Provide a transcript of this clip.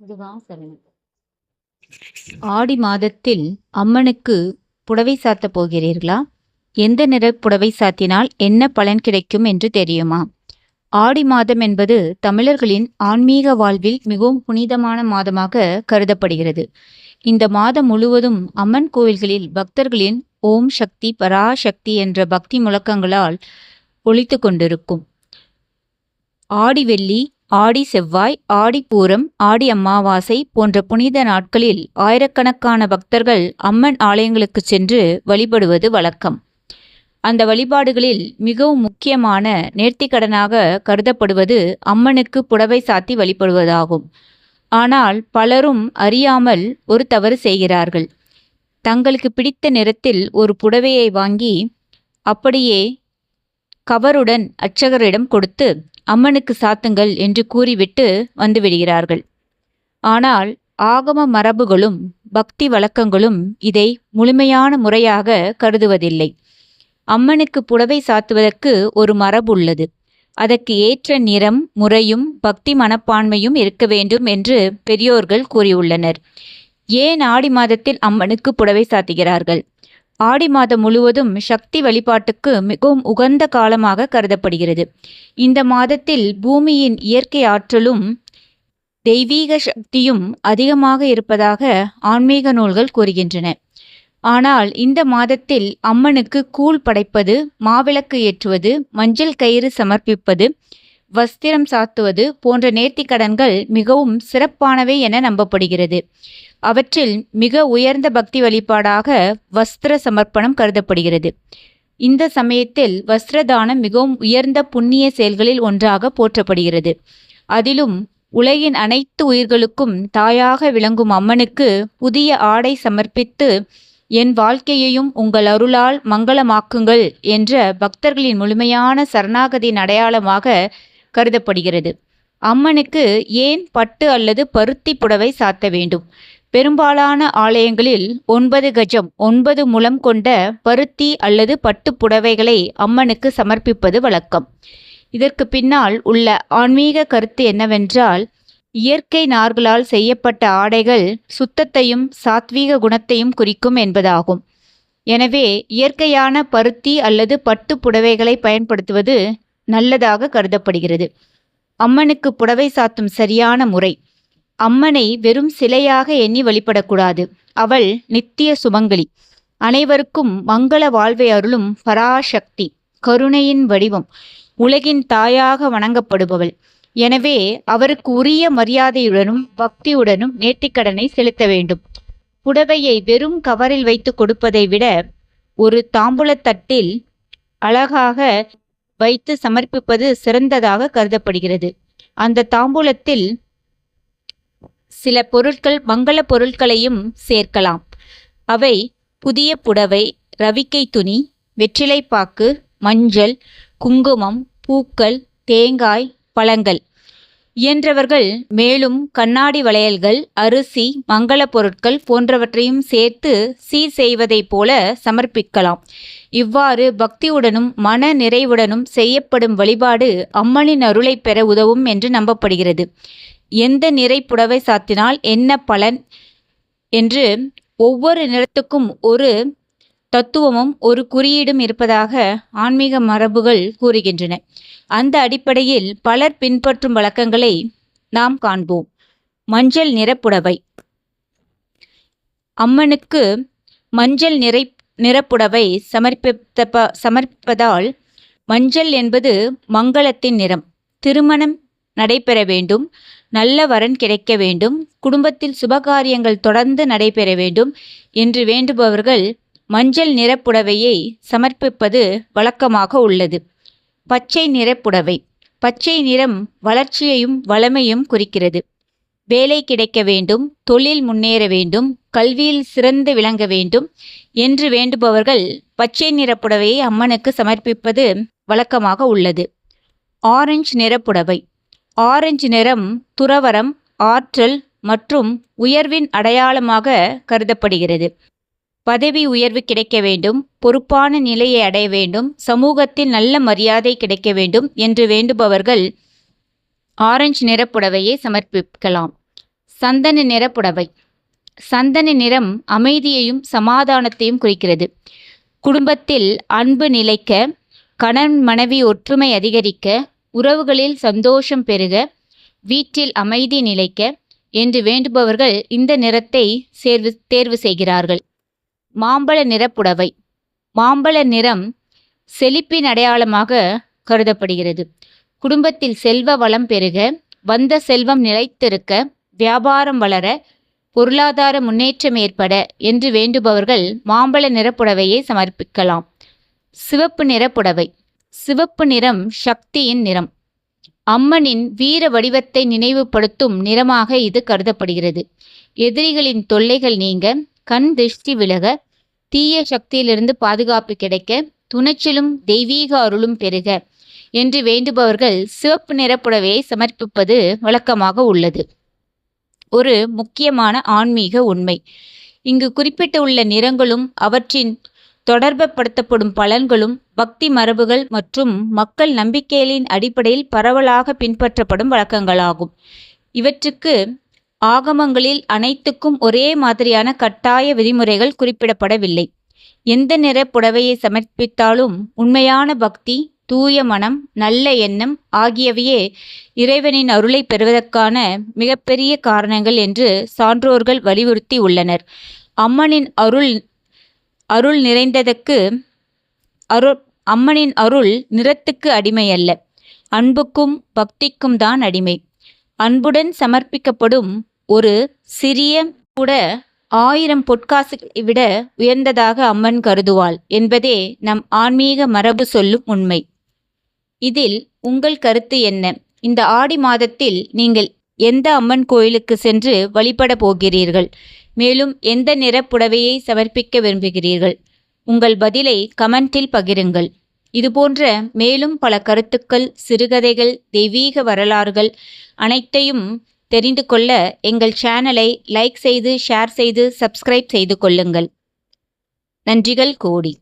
இதுதான் சரி. ஆடி மாதத்தில் அம்மனுக்கு புடவை சாத்தப் போகிறீர்களா? எந்த நிற புடவை சாத்தினால் என்ன பலன் கிடைக்கும் என்று தெரியுமா? ஆடி மாதம் என்பது தமிழர்களின் ஆன்மீக வாழ்வில் மிகவும் புனிதமான மாதமாக கருதப்படுகிறது. இந்த மாதம் முழுவதும் அம்மன் கோவில்களில் பக்தர்களின் ஓம் சக்தி பராசக்தி என்ற பக்தி முழக்கங்களால் ஒலித்து கொண்டிருக்கும். ஆடி வெள்ளி, ஆடி செவ்வாய், ஆடி பூரம், ஆடி அமாவாசை போன்ற புனித நாட்களில் ஆயிரக்கணக்கான பக்தர்கள் அம்மன் ஆலயங்களுக்கு சென்று வழிபடுவது வழக்கம். அந்த வழிபாடுகளில் மிகவும் முக்கியமான நேர்த்திக்கடனாக கருதப்படுவது அம்மனுக்கு புடவை சாத்தி வழிபடுவதாகும். ஆனால் பலரும் அறியாமல் ஒரு தவறு செய்கிறார்கள். தங்களுக்கு பிடித்த நிறத்தில் ஒரு புடவையை வாங்கி அப்படியே கவருடன் அர்ச்சகரிடம் கொடுத்து அம்மனுக்கு சாத்துங்கள் என்று கூறிவிட்டு வந்துவிடுகிறார்கள். ஆனால் ஆகம மரபுகளும் பக்தி வழக்கங்களும் இதை முழுமையான முறையாக கருதுவதில்லை. அம்மனுக்கு புடவை சாத்துவதற்கு ஒரு மரபு உள்ளது. அதற்கு ஏற்ற நிறம், முறையும் பக்தி மனப்பான்மையும் இருக்க வேண்டும் என்று பெரியோர்கள் கூறியுள்ளனர். ஏன் ஆடி மாதத்தில் அம்மனுக்கு புடவை சாத்துகிறார்கள்? ஆடி மாதம் முழுவதும் சக்தி வழிபாட்டுக்கு மிகவும் உகந்த காலமாக கருதப்படுகிறது. இந்த மாதத்தில் பூமியின் இயற்கை ஆற்றலும் தெய்வீக சக்தியும் அதிகமாக இருப்பதாக ஆன்மீக நூல்கள் கூறுகின்றன. ஆனால் இந்த மாதத்தில் அம்மனுக்கு கூழ் படைப்பது, மாவிளக்கு ஏற்றுவது, மஞ்சள் கயிறு சமர்ப்பிப்பது, வஸ்திரம் சாத்துவது போன்ற நேர்த்திக்கடன்கள் மிகவும் சிறப்பானவை என நம்பப்படுகிறது. அவற்றில் மிக உயர்ந்த பக்தி வழிபாடாக வஸ்திர சமர்ப்பணம் கருதப்படுகிறது. இந்த சமயத்தில் வஸ்திரதானம் மிகவும் உயர்ந்த புண்ணிய செயல்களில் ஒன்றாக போற்றப்படுகிறது. அதிலும் உலகின் அனைத்து உயிர்களுக்கும் தாயாக விளங்கும் அம்மனுக்கு புதிய ஆடை சமர்ப்பித்து என் வாழ்க்கையையும் உங்கள் அருளால் மங்களமாக்குங்கள் என்ற பக்தர்களின் முழுமையான சரணாகதியின் அடையாளமாக கருதப்படுகிறது. அம்மனுக்கு ஏன் பட்டு அல்லது பருத்தி புடவை சாத்த வேண்டும்? பெரும்பாலான ஆலயங்களில் 9 கஜம் 9 முழம் கொண்ட பருத்தி அல்லது பட்டு புடவைகளை அம்மனுக்கு சமர்ப்பிப்பது வழக்கம். இதற்கு பின்னால் உள்ள ஆன்மீக கருத்து என்னவென்றால், இயற்கை நார்களால் செய்யப்பட்ட ஆடைகள் சுத்தத்தையும் சாத்வீக குணத்தையும் குறிக்கும் என்பதாகும். எனவே இயற்கையான பருத்தி அல்லது பட்டு புடவைகளை பயன்படுத்துவது நல்லதாக கருதப்படுகிறது. அம்மனுக்கு புடவை சாத்தும் சரியான முறை. அம்மனை வெறும் சிலையாக எண்ணி வழிபடக்கூடாது. அவள் நித்திய சுமங்கலி, அனைவருக்கும் மங்கள வாழ்வை அருளும் பராசக்தி, கருணையின் வடிவம், உலகின் தாயாக வணங்கப்படுபவள். எனவே அவருக்கு உரிய மரியாதையுடனும் பக்தியுடனும் நேர்த்திக்கடனை செலுத்த வேண்டும். புடவையை வெறும் கவரில் வைத்து கொடுப்பதை விட ஒரு தாம்பூலத்தட்டில் அழகாக வைத்து சமர்ப்பிப்பது சிறந்ததாக கருதப்படுகிறது. அந்த தாம்பூலத்தில் சில பொருட்கள், மங்கள பொருட்களையும் சேர்க்கலாம். அவை புதிய புடவை, ரவிக்கை துணி, வெற்றிலைப்பாக்கு, மஞ்சள், குங்குமம், பூக்கள், தேங்காய், பழங்கள். இயன்றவர்கள் மேலும் கண்ணாடி வளையல்கள், அரிசி, மங்கள பொருட்கள் போன்றவற்றையும் சேர்த்து சீர் செய்வதைப் போல சமர்ப்பிக்கலாம். இவ்வாறு பக்தியுடனும் மன நிறைவுடனும் செய்யப்படும் வழிபாடு அம்மனின் அருளை பெற உதவும் என்று நம்பப்படுகிறது. எந்த நிறை புடவை சாத்தினால் என்ன பலன் என்று ஒவ்வொரு நிறத்துக்கும் ஒரு தத்துவமும் ஒரு குறியீடும் இருப்பதாக ஆன்மீக மரபுகள் கூறுகின்றன. அந்த அடிப்படையில் பலர் பின்பற்றும் வழக்கங்களை நாம் காண்போம். மஞ்சள் நிறப்புடவை. அம்மனுக்கு மஞ்சள் நிறப்புடவை சமர்ப்பிப்பதால் மஞ்சள் என்பது மங்களத்தின் நிறம். திருமணம் நடைபெற வேண்டும், நல்ல வரன் கிடைக்க வேண்டும், குடும்பத்தில் சுபகாரியங்கள் தொடர்ந்து நடைபெற வேண்டும் என்று வேண்டுபவர்கள் மஞ்சள் நிறப்புடவையை சமர்ப்பிப்பது வழக்கமாக உள்ளது. பச்சை நிறப்புடவை. பச்சை நிறம் வளர்ச்சியையும் வளமையும் குறிக்கிறது. வேலை கிடைக்க வேண்டும், தொழில் முன்னேற வேண்டும், கல்வியில் சிறந்து விளங்க வேண்டும் என்று வேண்டுபவர்கள் பச்சை நிறப்புடவையை அம்மனுக்கு சமர்ப்பிப்பது வழக்கமாக உள்ளது. ஆரஞ்சு நிறப்புடவை. ஆரஞ்சு நிறம் துறவரம், ஆற்றல் மற்றும் உயர்வின் அடையாளமாக கருதப்படுகிறது. பதவி உயர்வு கிடைக்க வேண்டும், பொறுப்பான நிலையை அடைய வேண்டும், சமூகத்தில் நல்ல மரியாதை கிடைக்க வேண்டும் என்று வேண்டுபவர்கள் ஆரஞ்சு நிறப்புடவையை சமர்ப்பிக்கலாம். சந்தன நிற புடவை. சந்தன நிறம் அமைதியையும் சமாதானத்தையும் குறிக்கிறது. குடும்பத்தில் அன்பு நிலைக்க, கணவன் மனைவி ஒற்றுமை அதிகரிக்க, உறவுகளில் சந்தோஷம் பெருக, வீட்டில் அமைதி நிலைக்க என்று வேண்டுபவர்கள் இந்த நிறத்தை தேர்வு செய்கிறார்கள். மாம்பழ நிற புடவை. மாம்பழ நிறம் செழிப்பின் அடையாளமாக கருதப்படுகிறது. குடும்பத்தில் செல்வ வளம் பெருக, வந்த செல்வம் நிலைத்திருக்க, வியாபாரம் வளர, பொருளாதார முன்னேற்றம் ஏற்பட என்று வேண்டுபவர்கள் மாம்பழ நிற புடவையை சமர்ப்பிக்கலாம். சிவப்பு நிற புடவை. சிவப்பு நிறம் சக்தியின் நிறம். அம்மனின் வீர வடிவத்தை நினைவுபடுத்தும் நிறமாக இது கருதப்படுகிறது. எதிரிகளின் தொல்லைகள் நீங்க, கண் திருஷ்டி விலக, தீய சக்தியிலிருந்து பாதுகாப்பு கிடைக்க, துணிச்சலும் தெய்வீக அருளும் பெருக என்று வேண்டுபவர்கள் சிவப்பு நிற புடவையை சமர்ப்பிப்பது வழக்கமாக உள்ளது. ஒரு முக்கியமான ஆன்மீக உண்மை. இங்கு குறிப்பிட்டுள்ள நிறங்களும் அவற்றின் தொடர்புபடுத்தப்படும் பலன்களும் பக்தி மரபுகள் மற்றும் மக்கள் நம்பிக்கைகளின் அடிப்படையில் பரவலாக பின்பற்றப்படும் வழக்கங்களாகும். இவற்றுக்கு ஆகமங்களில் அனைத்துக்கும் ஒரே மாதிரியான கட்டாய விதிமுறைகள் குறிப்பிடப்படவில்லை. எந்த நிற புடவையை சமர்ப்பித்தாலும் உண்மையான பக்தி, தூய மனம், நல்ல எண்ணம் ஆகியவையே இறைவனின் அருளை பெறுவதற்கான மிகப்பெரிய காரணங்கள் என்று சான்றோர்கள் வலியுறுத்தி உள்ளனர். அம்மனின் அருள் நிறைந்ததற்கு அம்மனின் அருள் நிறத்துக்கு அடிமை அல்ல, அன்புக்கும் பக்திக்கும் தான் அடிமை. அன்புடன் சமர்ப்பிக்கப்படும் ஒரு சிறிய கூட 1000 பொற்காசுகளை விட உயர்ந்ததாக அம்மன் கருதுவாள் என்பதே நம் ஆன்மீக மரபு சொல்லும் உண்மை. இதில் உங்கள் கருத்து என்ன? இந்த ஆடி மாதத்தில் நீங்கள் எந்த அம்மன் கோயிலுக்கு சென்று வழிபட போகிறீர்கள்? மேலும் எந்த நிற புடவையை சமர்ப்பிக்க விரும்புகிறீர்கள்? உங்கள் பதிலை கமெண்டில் பகிருங்கள். இதுபோன்ற மேலும் பல கருத்துக்கள், சிறுகதைகள், தெய்வீக வரலாறுகள் அனைத்தையும் தெரிந்து கொள்ள எங்கள் சேனலை லைக் செய்து, ஷேர் செய்து, சப்ஸ்கிரைப் செய்து கொள்ளுங்கள். நன்றிகள் கோடி.